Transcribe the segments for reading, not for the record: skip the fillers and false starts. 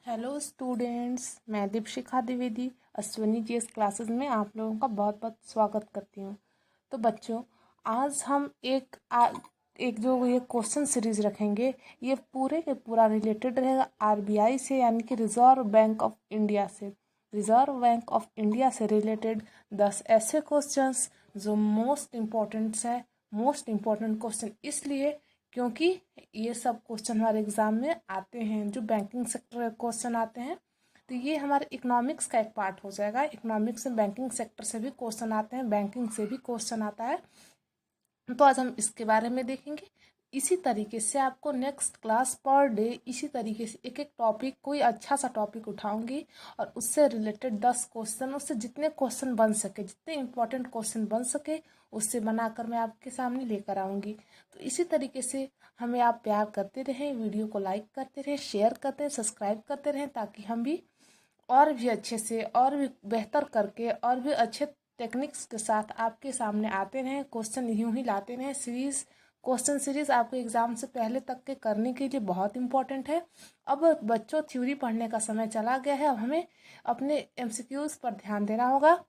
Hello students, मैं Deepshikha Dwivedi Ashwini GS classes में आप लोगों का बहुत बहुत स्वागत करती हूँ। तो बच्चों, आज हम एक जो ये क्वेश्चन सीरीज रखेंगे, ये पूरे के पूरा रिलेटेड रहेगा आरबीआई से, यानी कि रिजर्व बैंक ऑफ इंडिया से। रिजर्व बैंक ऑफ इंडिया से रिलेटेड 10 ऐसे क्वेश्चंस जो मोस्ट इम्पॉर्टेंट क्वेश्चन इसलिए क्योंकि ये सब क्वेश्चन हमारे एग्जाम में आते हैं, जो बैंकिंग सेक्टर क्वेश्चन आते हैं। तो ये हमारे इकोनॉमिक्स का एक पार्ट हो जाएगा। इकोनॉमिक्स में बैंकिंग सेक्टर से भी क्वेश्चन आते हैं, बैंकिंग से भी क्वेश्चन आता है। तो आज हम इसके बारे में देखेंगे। इसी तरीके से आपको नेक्स्ट क्लास पर डे इसी तरीके से एक एक टॉपिक, कोई अच्छा सा टॉपिक उठाऊंगी और उससे रिलेटेड 10 क्वेश्चन, उससे जितने क्वेश्चन बन सके, जितने इंपॉर्टेंट क्वेश्चन बन सके, उससे बनाकर मैं आपके सामने लेकर आऊँगी। तो इसी तरीके से हमें आप प्यार करते रहें, वीडियो को लाइक करते रहें, शेयर करते रहें, सब्सक्राइब करते रहें, ताकि हम भी और भी अच्छे से और भी बेहतर करके और भी अच्छे टेक्निक्स के साथ आपके सामने आते रहें, क्वेश्चन यूं ही लाते रहें। क्वेश्चन सीरीज आपके एग्जाम से पहले तक के करने के लिए बहुत इंपॉर्टेंट है। अब बच्चों, थ्योरी पढ़ने का समय चला गया है, अब हमें अपने एमसीक्यूज पर ध्यान देना होगा।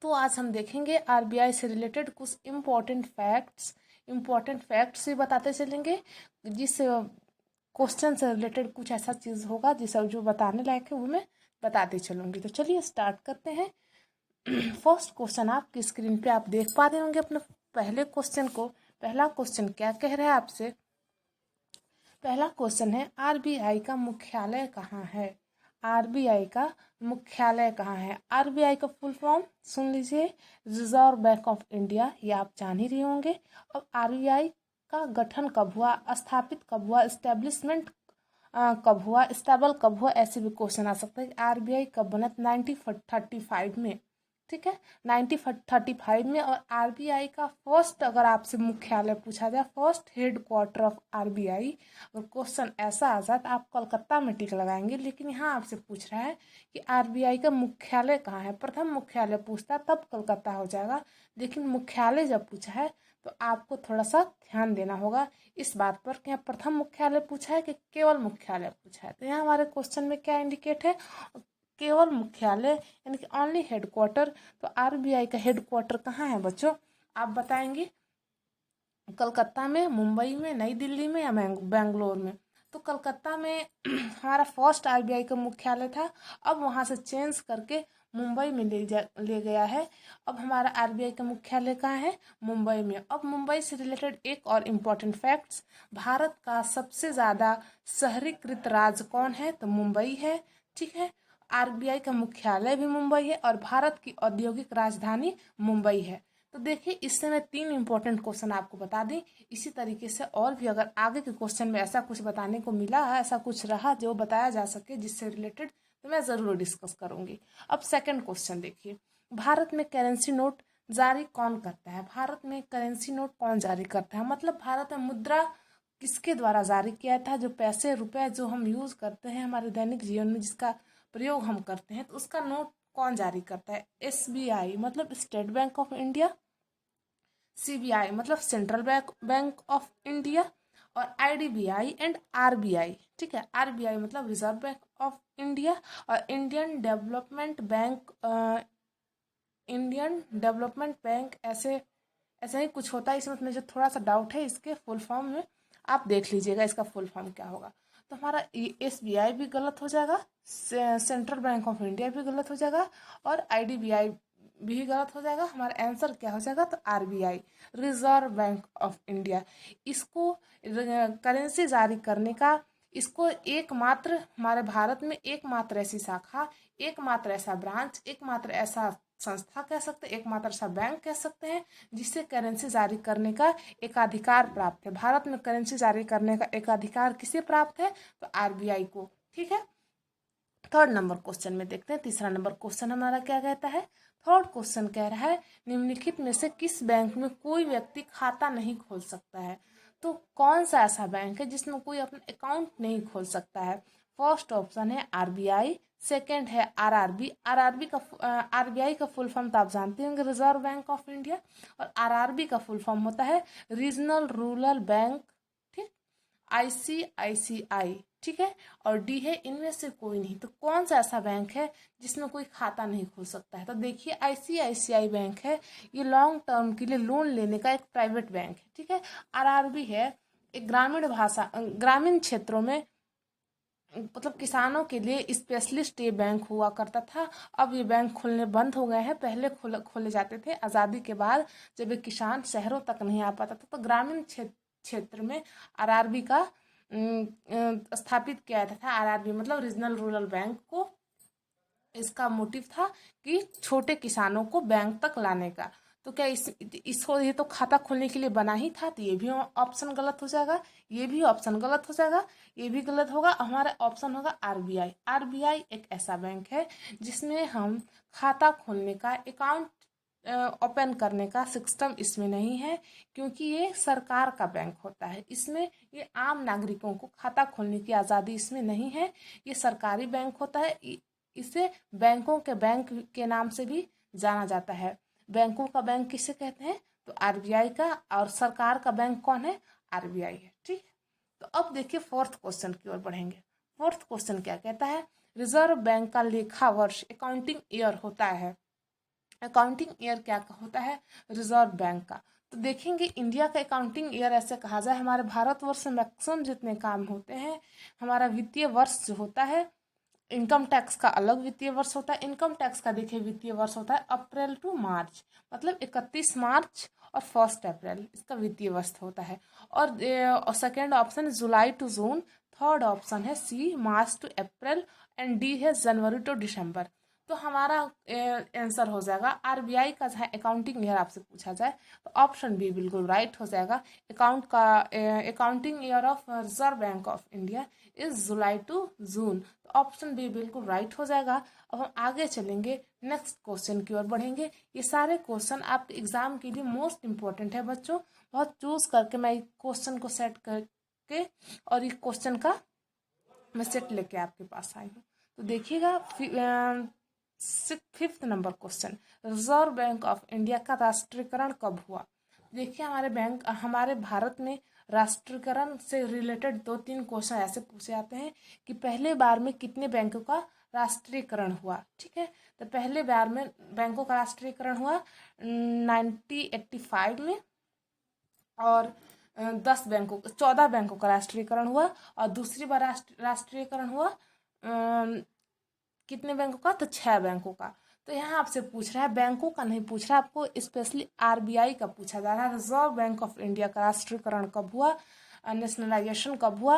तो आज हम देखेंगे आरबीआई से रिलेटेड कुछ इम्पोर्टेंट फैक्ट्स भी बताते चलेंगे, जिस क्वेश्चन से रिलेटेड कुछ ऐसा चीज़ होगा जिसे जो बताने लायक है वो मैं बताते चलूँगी। तो चलिए स्टार्ट करते हैं। फर्स्ट क्वेश्चन आपकी स्क्रीन पे आप देख पा रहे होंगे अपने पहले क्वेश्चन को। पहला क्वेश्चन क्या कह रहा है आपसे? पहला क्वेश्चन है, आरबीआई का मुख्यालय कहाँ है? आरबीआई का मुख्यालय कहाँ है? आरबीआई का फुल फॉर्म सुन लीजिए, रिजर्व बैंक ऑफ इंडिया, ये आप जान ही रहे होंगे। अब आरबीआई का गठन कब हुआ, स्थापित कब हुआ, स्टेब्लिशमेंट कब हुआ, स्टेबल कब हुआ, ऐसे भी क्वेश्चन आ सकता है। आरबीआई कब बना? 1935 में, ठीक है, 1935 में। और आरबीआई का फर्स्ट, अगर आपसे मुख्यालय पूछा जाए, first head quarter of RBI, अगर क्वेश्चन ऐसा आ जाए तो आप कोलकाता में टिक लगाएंगे। लेकिन यहाँ आपसे पूछ रहा है कि आरबीआई का मुख्यालय कहाँ है। प्रथम मुख्यालय पूछता तब कोलकाता हो जाएगा, लेकिन मुख्यालय जब पूछा है तो आपको थोड़ा सा ध्यान देना होगा इस बात पर कि यहाँ प्रथम मुख्यालय पूछा है कि केवल मुख्यालय पूछा है। तो यहाँ हमारे क्वेश्चन में क्या इंडिकेट है? केवल मुख्यालय, यानी कि ओनली हेडक्वार्टर। तो आरबीआई का हेडक्वार्टर कहाँ है बच्चों? आप बताएंगे, कलकत्ता में, मुंबई में, नई दिल्ली में या बेंगलोर में? तो कलकत्ता में हमारा फर्स्ट आरबीआई का मुख्यालय था, अब वहाँ से चेंज करके मुंबई में ले गया है। अब हमारा आरबीआई का मुख्यालय कहाँ है? मुंबई में। अब मुंबई से रिलेटेड एक और इम्पोर्टेंट फैक्ट्स, भारत का सबसे ज़्यादा शहरीकृत राज्य कौन है? तो मुंबई है, ठीक है। आरबीआई का मुख्यालय भी मुंबई है और भारत की औद्योगिक राजधानी मुंबई है। तो देखिए, इससे मैं 3 इंपॉर्टेंट क्वेश्चन आपको बता दी। इसी तरीके से और भी अगर आगे के क्वेश्चन में ऐसा कुछ बताने को मिला है, ऐसा कुछ रहा जो बताया जा सके जिससे रिलेटेड, तो मैं ज़रूर डिस्कस करूंगी। अब सेकंड क्वेश्चन देखिए, भारत में करेंसी नोट जारी कौन करता है? भारत में करेंसी नोट कौन जारी करता है? मतलब भारत में मुद्रा किसके द्वारा जारी किया था? जो पैसे, रुपए जो हम यूज करते हैं हमारे दैनिक जीवन में, जिसका प्रयोग हम करते हैं, तो उसका नोट कौन जारी करता है? एसबीआई मतलब state bank of India, CBI मतलब सेंट्रल बैंक ऑफ इंडिया, और आईडीबीआई एंड आरबीआई, ठीक है। आरबीआई मतलब रिजर्व बैंक ऑफ इंडिया, और इंडियन डेवलपमेंट बैंक, ऐसे ऐसा ही कुछ होता है। इसमें मुझे थोड़ा सा डाउट है, इसके फुल फॉर्म में आप देख लीजिएगा इसका फुल फॉर्म क्या होगा। तो हमारा एसबीआई भी गलत हो जाएगा, सेंट्रल बैंक ऑफ इंडिया भी गलत हो जाएगा, और आईडीबीआई भी गलत हो जाएगा। हमारा आंसर क्या हो जाएगा? तो RBI, reserve Bank of India. इसको करेंसी जारी करने का, इसको एकमात्र हमारे भारत में एकमात्र ऐसी शाखा, एकमात्र ऐसा ब्रांच, एकमात्र ऐसा संस्था कह सकते हैं, एकमात्र ऐसा बैंक कह सकते हैं जिससे करेंसी जारी करने का एकाधिकार प्राप्त है। भारत में करेंसी जारी करने का एकाधिकार किसे प्राप्त है? तो आरबीआई को, ठीक है। थर्ड नंबर क्वेश्चन में देखते हैं, तीसरा नंबर क्वेश्चन हमारा क्या कहता है? थर्ड क्वेश्चन कह रहा है, निम्नलिखित में से किस बैंक में कोई व्यक्ति खाता नहीं खोल सकता है? तो कौन सा ऐसा बैंक है जिसमें कोई अपना अकाउंट नहीं खोल सकता है? फर्स्ट ऑप्शन है आरबीआई, सेकेंड है आरआरबी। आरबीआई का फुल फॉर्म तो आप जानते होंगे, रिजर्व बैंक ऑफ इंडिया, और आरआरबी का फुल फॉर्म होता है रीजनल रूरल बैंक, ठीक। ICICI, ठीक है, और डी है इनमें से कोई नहीं। तो कौन सा ऐसा बैंक है जिसमें कोई खाता नहीं खुल सकता है? तो देखिए ICICI बैंक है, ये लॉन्ग टर्म के लिए लोन लेने का एक प्राइवेट बैंक है, ठीक है। RRB है, एक ग्रामीण क्षेत्रों में मतलब किसानों के लिए स्पेशलिस्ट ये बैंक हुआ करता था। अब ये बैंक खुलने बंद हो गए हैं, पहले खोले जाते थे आज़ादी के बाद, जब एक किसान शहरों तक नहीं आ पाता था तो ग्रामीण क्षेत्र में RRB का स्थापित किया था। RRB मतलब रीजनल रूरल बैंक को, इसका मोटिव था कि छोटे किसानों को बैंक तक लाने का। तो क्या इसको ये तो खाता खोलने के लिए बना ही था, तो ये भी ऑप्शन गलत हो जाएगा, ये भी ऑप्शन गलत हो जाएगा, ये भी गलत होगा। हमारा ऑप्शन होगा RBI। RBI एक ऐसा बैंक है जिसमें हम खाता खोलने का, अकाउंट ओपन करने का सिस्टम इसमें नहीं है, क्योंकि ये सरकार का बैंक होता है। इसमें ये आम नागरिकों को खाता खोलने की आज़ादी इसमें नहीं है, ये सरकारी बैंक होता है। इसे बैंकों के बैंक के नाम से भी जाना जाता है। बैंकों का बैंक किसे कहते हैं? तो RBI का, और सरकार का बैंक कौन है? RBI है, ठीक। तो अब देखिए फोर्थ क्वेश्चन की ओर बढ़ेंगे। फोर्थ क्वेश्चन क्या कहता है? रिजर्व बैंक का लेखा वर्ष अकाउंटिंग ईयर होता है। अकाउंटिंग ईयर क्या होता है? रिजर्व बैंक का। तो देखेंगे इंडिया का अकाउंटिंग ईयर ऐसे कहा जाए, हमारे भारतवर्ष में मैक्सिमम जितने काम होते हैं, हमारा वित्तीय वर्ष जो होता है, इनकम टैक्स का अलग वित्तीय वर्ष होता है। इनकम टैक्स का देखिए वित्तीय वर्ष होता है अप्रैल टू मार्च, मतलब 31 मार्च और 1 अप्रैल इसका वित्तीय वर्ष होता है। और सेकेंड ऑप्शन है जुलाई टू जून, थर्ड ऑप्शन है C March two April, and D है जनवरी टू दिसंबर। तो हमारा आंसर हो जाएगा RBI का जहाँ अकाउंटिंग ईयर आपसे पूछा जाए तो ऑप्शन बी बिल्कुल राइट हो जाएगा। Accounting year of Reserve Bank of India is July to June, तो ऑप्शन बी बिल्कुल राइट हो जाएगा। अब हम आगे चलेंगे, नेक्स्ट क्वेश्चन की ओर बढ़ेंगे। ये सारे क्वेश्चन आपके एग्जाम के लिए मोस्ट इंपॉर्टेंट है बच्चों, बहुत चूज करके मैं क्वेश्चन को सेट करके और इस क्वेश्चन का मैं सेट लेके आपके पास आई हूँ। तो देखिएगा fifth number question, reserve Bank of India का राष्ट्रीयकरण कब हुआ? देखिए हमारे भारत में राष्ट्रीयकरण से रिलेटेड 2-3 क्वेश्चन ऐसे पूछे जाते हैं कि पहले बार में कितने बैंकों का राष्ट्रीयकरण हुआ, ठीक है। तो पहले बार में बैंकों का राष्ट्रीयकरण हुआ 1985 में, और 14 बैंकों का राष्ट्रीयकरण हुआ, और दूसरी बार राष्ट्रीयकरण हुआ कितने बैंकों का? तो 6 बैंकों का। तो यहाँ आपसे पूछ रहा है, बैंकों का नहीं पूछ रहा, आपको स्पेशली RBI का पूछा जा रहा है। रिजर्व बैंक ऑफ इंडिया का राष्ट्रीयकरण कब हुआ, नेशनलाइजेशन कब हुआ?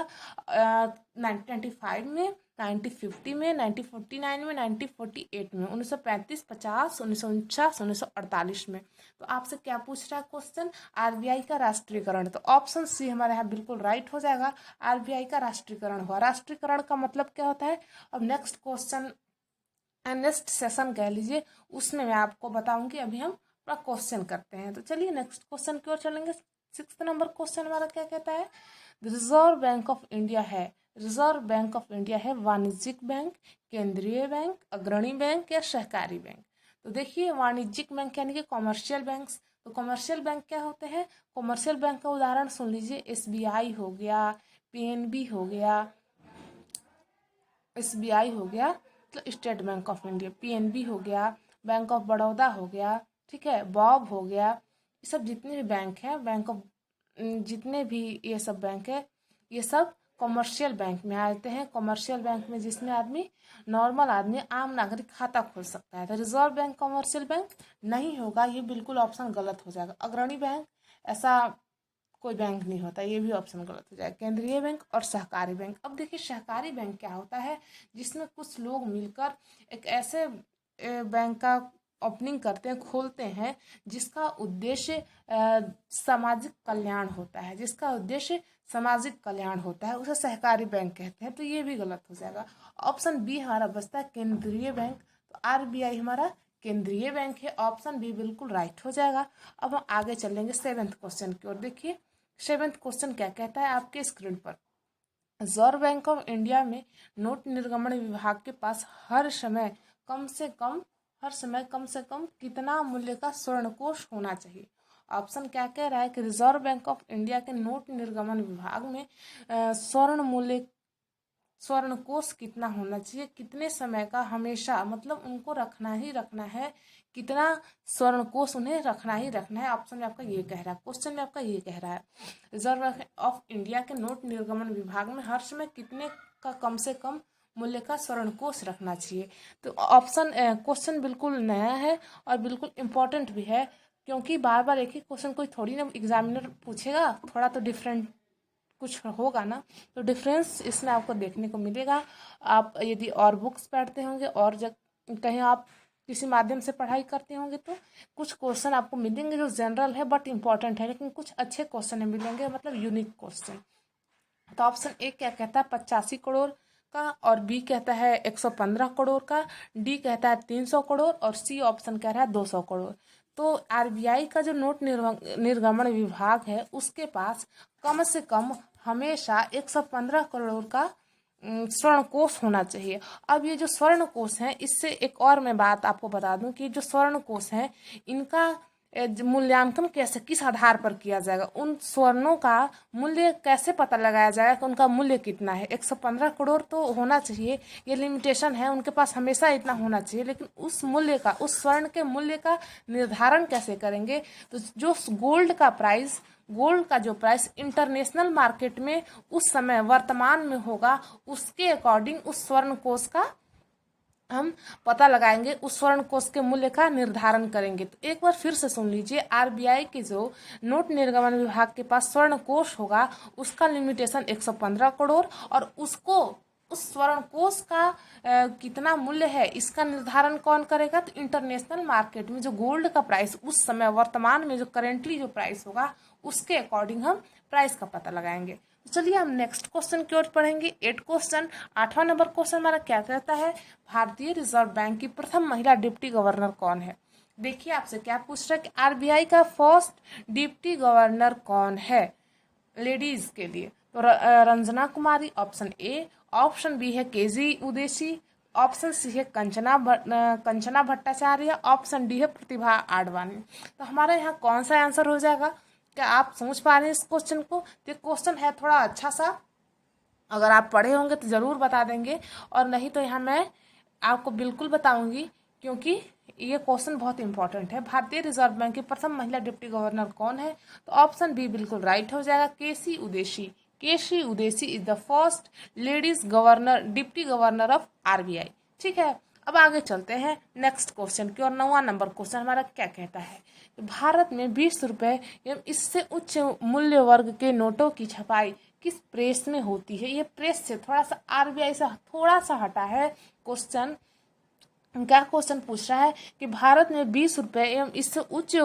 1995 में, 1950 में, 1949 में, 1948 में, 1935, 50, 1949, 1948 में। तो आपसे क्या पूछ रहा है क्वेश्चन? RBI का राष्ट्रीयकरण। तो ऑप्शन सी हमारे यहाँ बिल्कुल राइट हो जाएगा, RBI का राष्ट्रीयकरण हुआ। राष्ट्रीयकरण का मतलब क्या होता है? अब नेक्स्ट क्वेश्चन, नेक्स्ट सेशन कह लीजिए, उसमें मैं आपको बताऊंगी। अभी हम अपना क्वेश्चन करते हैं। तो चलिए नेक्स्ट क्वेश्चन की ओर चलेंगे। 6th नंबर क्वेश्चन हमारा क्या कहता है? रिजर्व बैंक ऑफ इंडिया है, रिजर्व बैंक ऑफ इंडिया है वाणिज्यिक बैंक, केंद्रीय बैंक, अग्रणी बैंक या सहकारी बैंक? तो देखिए वाणिज्यिक बैंक यानी कि कॉमर्शियल बैंक। तो कॉमर्शियल बैंक क्या होते हैं? कॉमर्शियल बैंक का उदाहरण सुन लीजिए, SBI हो गया, PNB हो गया, SBI हो गया मतलब state bank of India, PNB हो गया, बैंक ऑफ बड़ौदा हो गया, ठीक है, बॉब हो गया। ये सब जितने भी बैंक हैं, जितने भी ये सब बैंक है, ये सब कॉमर्शियल बैंक में आते हैं। कॉमर्शियल बैंक में जिसमें नॉर्मल आदमी, आम नागरिक खाता खोल सकता है। तो रिजर्व बैंक कॉमर्शियल बैंक नहीं होगा, ये बिल्कुल ऑप्शन गलत हो जाएगा। अग्रणी बैंक ऐसा कोई बैंक नहीं होता, ये भी ऑप्शन गलत हो जाएगा। केंद्रीय बैंक और सहकारी बैंक। अब देखिए सहकारी बैंक क्या होता है? जिसमें कुछ लोग मिलकर एक ऐसे बैंक का ओपनिंग करते हैं, खोलते हैं, जिसका उद्देश्य सामाजिक कल्याण होता है, जिसका उद्देश्य सामाजिक कल्याण होता है, उसे सहकारी बैंक कहते हैं। तो ये भी गलत हो जाएगा। ऑप्शन बी हमारा बचता है केंद्रीय बैंक। तो RBI हमारा केंद्रीय बैंक है, ऑप्शन बी बिल्कुल राइट हो जाएगा। अब हम आगे चलेंगे 7th क्वेश्चन की ओर। देखिए 7th क्वेश्चन क्या कहता है आपके स्क्रीन पर? रिजर्व बैंक ऑफ इंडिया में नोट निर्गमन विभाग के पास हर समय कम से कम कितना मूल्य का स्वर्ण कोष होना चाहिए? ऑप्शन क्या कह रहा है कि रिजर्व बैंक ऑफ इंडिया के नोट निर्गमन विभाग में स्वर्ण कोष कितना होना चाहिए, कितने समय का, हमेशा मतलब उनको रखना ही रखना है, कितना स्वर्ण कोष उन्हें रखना ही रखना है। ऑप्शन में आपका ये कह रहा है, क्वेश्चन में आपका ये कह रहा है रिजर्व बैंक ऑफ इंडिया के नोट निर्गमन विभाग में हर समय कितने का कम से कम मूल्य का स्वर्ण कोष रखना चाहिए। तो ऑप्शन क्वेश्चन बिल्कुल नया है और बिल्कुल इम्पोर्टेंट भी है, क्योंकि बार बार एक ही क्वेश्चन कोई थोड़ी ना एग्जामिनर पूछेगा, थोड़ा तो डिफरेंट कुछ होगा ना, तो डिफरेंस इसमें आपको देखने को मिलेगा। आप यदि और बुक्स पढ़ते होंगे और जब कहीं आप किसी माध्यम से पढ़ाई करते होंगे तो कुछ क्वेश्चन आपको मिलेंगे जो जनरल है बट इम्पॉर्टेंट है, लेकिन कुछ अच्छे क्वेश्चन मिलेंगे, मतलब यूनिक क्वेश्चन। तो ऑप्शन ए क्या कहता है 85 करोड़ का, और बी कहता है 115 करोड़ का, डी कहता है 300 करोड़, और सी ऑप्शन कह रहा है 200 करोड़। तो आरबीआई का जो नोट निर्गमन विभाग है उसके पास कम से कम हमेशा 115 करोड़ का स्वर्ण कोष होना चाहिए। अब ये जो स्वर्ण कोष है, इससे एक और मैं बात आपको बता दूं कि जो स्वर्ण कोष है इनका मूल्यांकन कैसे, किस आधार पर किया जाएगा, उन स्वर्णों का मूल्य कैसे पता लगाया जाएगा कि उनका मूल्य कितना है। 115 करोड़ तो होना चाहिए, ये लिमिटेशन है, उनके पास हमेशा इतना होना चाहिए, लेकिन उस मूल्य का, उस स्वर्ण के मूल्य का निर्धारण कैसे करेंगे। तो जो गोल्ड का जो प्राइस इंटरनेशनल मार्केट में उस समय वर्तमान में होगा, उसके अकॉर्डिंग उस स्वर्ण कोष का हम पता लगाएंगे, उस स्वर्ण कोष के मूल्य का निर्धारण करेंगे। तो एक बार फिर से सुन लीजिए, आरबीआई के जो नोट निर्गमन विभाग के पास स्वर्ण कोष होगा उसका लिमिटेशन 115 करोड़, और उसको उस स्वर्ण कोष का कितना मूल्य है इसका निर्धारण कौन करेगा, तो इंटरनेशनल मार्केट में जो गोल्ड का प्राइस उस समय वर्तमान में जो करेंटली जो प्राइस होगा उसके अकॉर्डिंग हम प्राइस का पता लगाएंगे। तो चलिए हम नेक्स्ट क्वेश्चन की ओर पढ़ेंगे। 8 क्वेश्चन, 8वां नंबर क्वेश्चन हमारा क्या कहता है, भारतीय रिजर्व बैंक की प्रथम महिला डिप्टी गवर्नर कौन है। देखिए आपसे क्या पूछ रहा है कि आरबीआई का फर्स्ट डिप्टी गवर्नर कौन है लेडीज के लिए। तो रंजना कुमारी ऑप्शन ए, ऑप्शन बी है केजी उदेशी, ऑप्शन सी है कंचना भट्टाचार्य, ऑप्शन डी है प्रतिभा आडवाणी। तो हमारा यहाँ कौन सा आंसर हो जाएगा, क्या आप समझ पा रहे हैं इस क्वेश्चन को। तो क्वेश्चन है थोड़ा अच्छा सा, अगर आप पढ़े होंगे तो ज़रूर बता देंगे, और नहीं तो यहाँ मैं आपको बिल्कुल बताऊंगी, क्योंकि ये क्वेश्चन बहुत इंपॉर्टेंट है। भारतीय रिजर्व बैंक की प्रथम महिला डिप्टी गवर्नर कौन है, तो ऑप्शन बी बिल्कुल राइट हो जाएगा, K C Udeshi. K C Udeshi is the first ladies governor, deputy governor of RBI. ठीक है, अब आगे चलते हैं नेक्स्ट क्वेश्चन की, और 9वां नंबर क्वेश्चन हमारा क्या कहता है, भारत में 20 रुपए एवं इससे उच्च मूल्य वर्ग के नोटों की छपाई किस प्रेस में होती है। ये प्रेस से थोड़ा सा, आरबीआई से थोड़ा सा हटा है क्वेश्चन। क्या क्वेश्चन पूछ रहा है कि भारत में 20 रुपए एवं इससे उच्च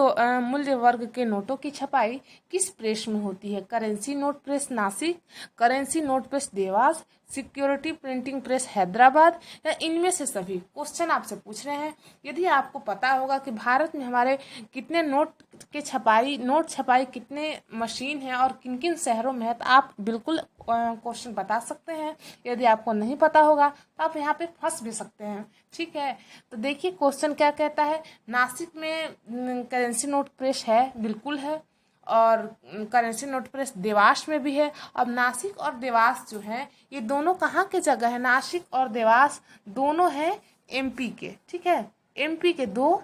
मूल्य वर्ग के नोटों की छपाई किस प्रेस में होती है। Currency note press Nashik, currency note press Dewas, security printing press Hyderabad, या इनमें से सभी। क्वेश्चन आपसे पूछ रहे हैं, यदि आपको पता होगा कि भारत में हमारे कितने नोट छपाई कितने मशीन है और किन किन शहरों में है, तो आप बिल्कुल क्वेश्चन बता सकते हैं। यदि आपको नहीं पता होगा तो आप यहाँ पे फंस भी सकते हैं। ठीक है, तो देखिए क्वेश्चन क्या कहता है, नासिक में करेंसी नोट प्रेस है, बिल्कुल है, और करेंसी नोट प्रेस देवास में भी है। अब नासिक और देवास जो है ये दोनों कहाँ के जगह है, नासिक और देवास दोनों हैं एमपी के। ठीक है, एमपी के दो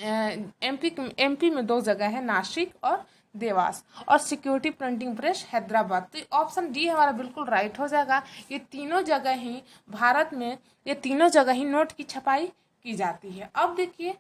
एमपी में दो जगह है, नासिक और देवास, और सिक्योरिटी प्रिंटिंग प्रेस हैदराबाद। तो ऑप्शन डी हमारा बिल्कुल राइट हो जाएगा। ये तीनों जगह ही भारत में, ये तीनों जगह ही नोट की छपाई की जाती है। अब देखिए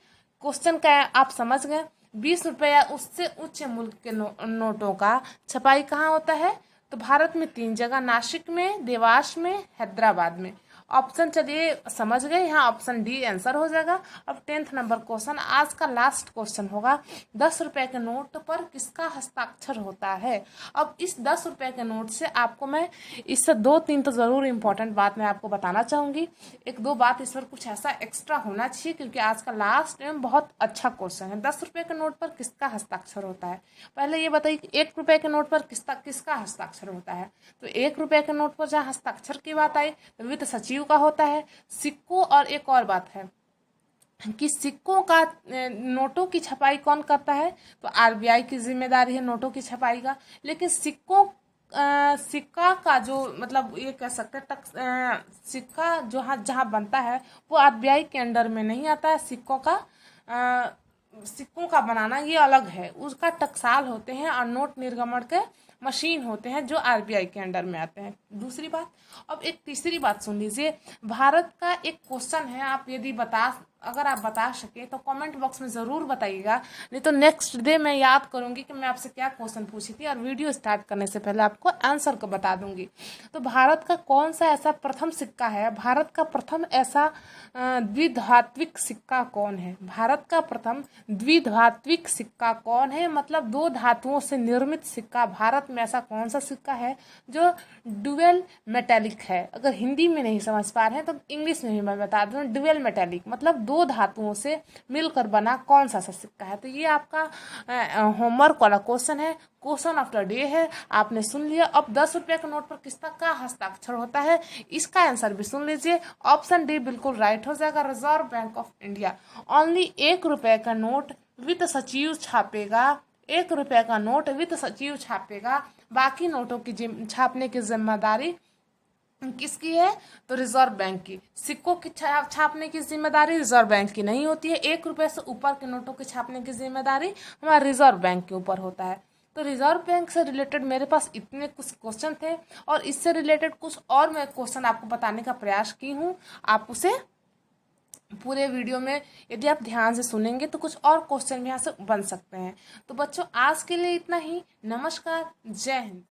क्वेश्चन क्या है, आप समझ गए। 20 रुपये या उससे उच्च मूल्य के नोटों का छपाई कहाँ होता है, तो भारत में 3 जगह, नासिक में, देवास में, हैदराबाद में। ऑप्शन चलिए समझ गए, यहाँ ऑप्शन डी आंसर हो जाएगा। अब 10th नंबर क्वेश्चन, आज का लास्ट क्वेश्चन होगा, 10 रुपए के नोट पर किसका हस्ताक्षर होता है। अब इस 10 रुपए के नोट से आपको मैं इससे 2-3 तो जरूर इंपॉर्टेंट बात मैं आपको बताना चाहूंगी। 1-2 बात इस पर कुछ ऐसा एक्स्ट्रा होना चाहिए, क्योंकि आज का लास्ट एवं बहुत अच्छा क्वेश्चन है। 10 रुपए के नोट पर किसका हस्ताक्षर होता है, पहले ये बताइए कि 1 रुपए के नोट पर किसका हस्ताक्षर होता है। तो 1 रुपए के नोट पर जहाँ हस्ताक्षर की बात आई तो वित्त सचिव का होता है। सिक्कों, और एक और बात है, कि सिक्कों का नोटों की छपाई कौन करता है, तो आरबीआई की जिम्मेदारी है नोटों की छपाई का। लेकिन सिक्का का जो मतलब ये कह सकते हैं सिक्का जो जहाँ बनता है वो आरबीआई के अंडर में नहीं आता है। सिक्कों का बनाना ये अलग है, उसका टकसाल होते हैं और नोट निर्गमन के मशीन होते हैं जो आरबीआई के अंडर में आते हैं। दूसरी बात, अब एक तीसरी बात सुन लीजिए। भारत का एक क्वेश्चन है, आप यदि अगर आप बता सके तो कमेंट बॉक्स में ज़रूर बताइएगा, नहीं तो नेक्स्ट डे मैं याद करूंगी कि मैं आपसे क्या क्वेश्चन पूछी थी और वीडियो स्टार्ट करने से पहले आपको आंसर को बता दूंगी। तो भारत का कौन सा ऐसा प्रथम सिक्का है, भारत का प्रथम ऐसा द्विधात्विक सिक्का कौन है, भारत का प्रथम द्विधात्विक सिक्का कौन है, मतलब दो धातुओं से निर्मित सिक्का भारत में ऐसा कौन सा सिक्का है जो डुअल मेटेलिक है। अगर हिंदी में नहीं समझ पा रहे हैं तो इंग्लिश में भी मैं बता दूं, डुअल मेटेलिक मतलब दो धातुओं से मिलकर बना कौन सा सिक्का है। तो ये आपका होमवर्क वाला क्वेश्चन है, क्वेश्चन ऑफ द डे है, आपने सुन लिया। अब 10 रुपए के नोट पर किसका हस्ताक्षर होता है, इसका आंसर भी सुन लीजिए। ऑप्शन डी बिल्कुल राइट हो जाएगा, reserve Bank of India. Only 1 रुपए का नोट वित्त सचिव छापेगा, 1 रुपए का नोट वित्त सचिव छापेगा, बाकी नोटों की छापने की जिम्मेदारी किसकी है, तो रिजर्व बैंक की। सिक्कों की छापने की जिम्मेदारी रिजर्व बैंक की नहीं होती है, 1 रुपए से ऊपर के नोटों की छापने की जिम्मेदारी हमारा रिजर्व बैंक के ऊपर होता है। तो रिजर्व बैंक से रिलेटेड मेरे पास इतने कुछ क्वेश्चन थे और इससे रिलेटेड कुछ और मैं क्वेश्चन आपको बताने का प्रयास की हूँ। आप उसे पूरे वीडियो में यदि आप ध्यान से सुनेंगे तो कुछ और क्वेश्चन भी यहाँ से बन सकते हैं। तो बच्चों आज के लिए इतना ही, नमस्कार, जय हिंद।